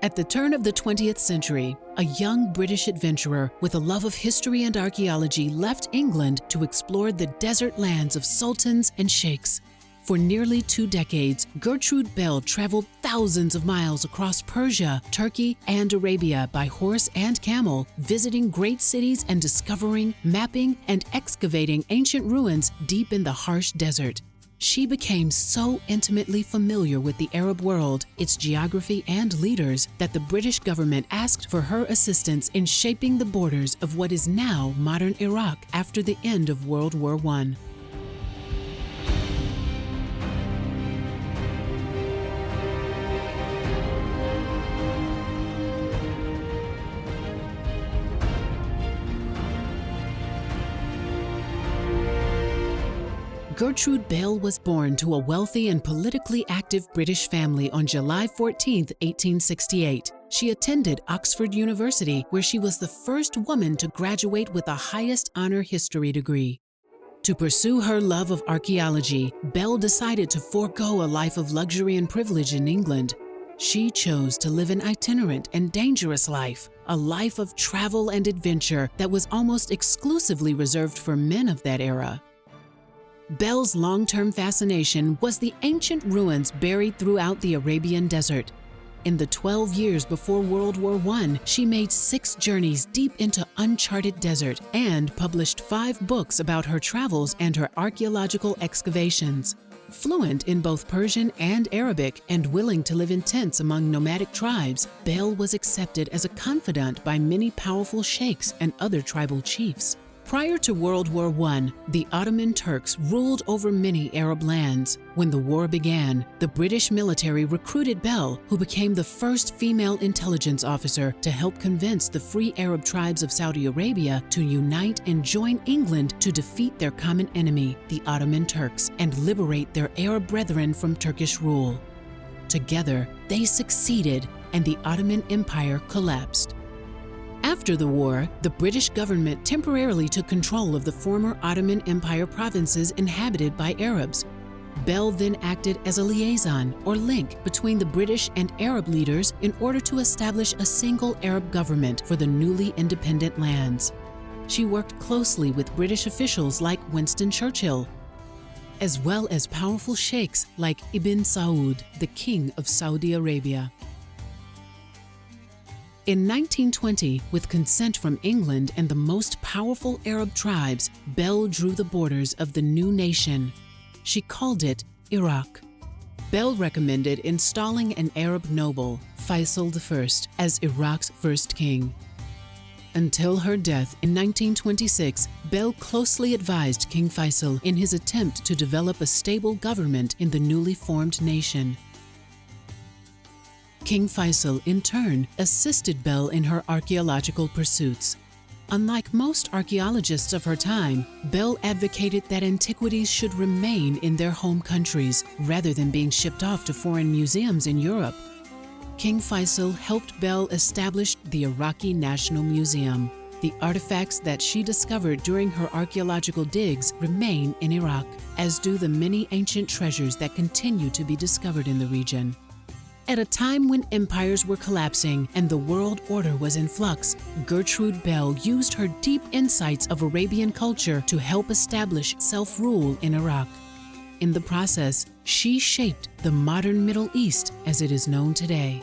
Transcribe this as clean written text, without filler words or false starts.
At the turn of the 20th century, a young British adventurer with a love of history and archaeology left England to explore the desert lands of sultans and sheikhs. For nearly 2 decades, Gertrude Bell traveled thousands of miles across Persia, Turkey, and Arabia by horse and camel, visiting great cities and discovering, mapping, and excavating ancient ruins deep in the harsh desert. She became so intimately familiar with the Arab world, its geography and leaders, that the British government asked for her assistance in shaping the borders of what is now modern Iraq after the end of World War I. Gertrude Bell was born to a wealthy and politically active British family on July 14, 1868. She attended Oxford University, where she was the first woman to graduate with a highest honor history degree. To pursue her love of archaeology, Bell decided to forego a life of luxury and privilege in England. She chose to live an itinerant and dangerous life, a life of travel and adventure that was almost exclusively reserved for men of that era. Bell's long-term fascination was the ancient ruins buried throughout the Arabian desert. In the 12 years before World War I, she made 6 journeys deep into uncharted desert and published 5 books about her travels and her archaeological excavations. Fluent in both Persian and Arabic and willing to live in tents among nomadic tribes, Bell was accepted as a confidant by many powerful sheikhs and other tribal chiefs. Prior to World War I, the Ottoman Turks ruled over many Arab lands. When the war began, the British military recruited Bell, who became the first female intelligence officer, to help convince the free Arab tribes of Saudi Arabia to unite and join England to defeat their common enemy, the Ottoman Turks, and liberate their Arab brethren from Turkish rule. Together, they succeeded, and the Ottoman Empire collapsed. After the war, the British government temporarily took control of the former Ottoman Empire provinces inhabited by Arabs. Bell then acted as a liaison or link between the British and Arab leaders in order to establish a single Arab government for the newly independent lands. She worked closely with British officials like Winston Churchill, as well as powerful sheikhs like Ibn Saud, the King of Saudi Arabia. In 1920, with consent from England and the most powerful Arab tribes, Bell drew the borders of the new nation. She called it Iraq. Bell recommended installing an Arab noble, Faisal I, as Iraq's first king. Until her death in 1926, Bell closely advised King Faisal in his attempt to develop a stable government in the newly formed nation. King Faisal, in turn, assisted Bell in her archaeological pursuits. Unlike most archaeologists of her time, Bell advocated that antiquities should remain in their home countries rather than being shipped off to foreign museums in Europe. King Faisal helped Bell establish the Iraqi National Museum. The artifacts that she discovered during her archaeological digs remain in Iraq, as do the many ancient treasures that continue to be discovered in the region. At a time when empires were collapsing and the world order was in flux, Gertrude Bell used her deep insights of Arabian culture to help establish self-rule in Iraq. In the process, she shaped the modern Middle East as it is known today.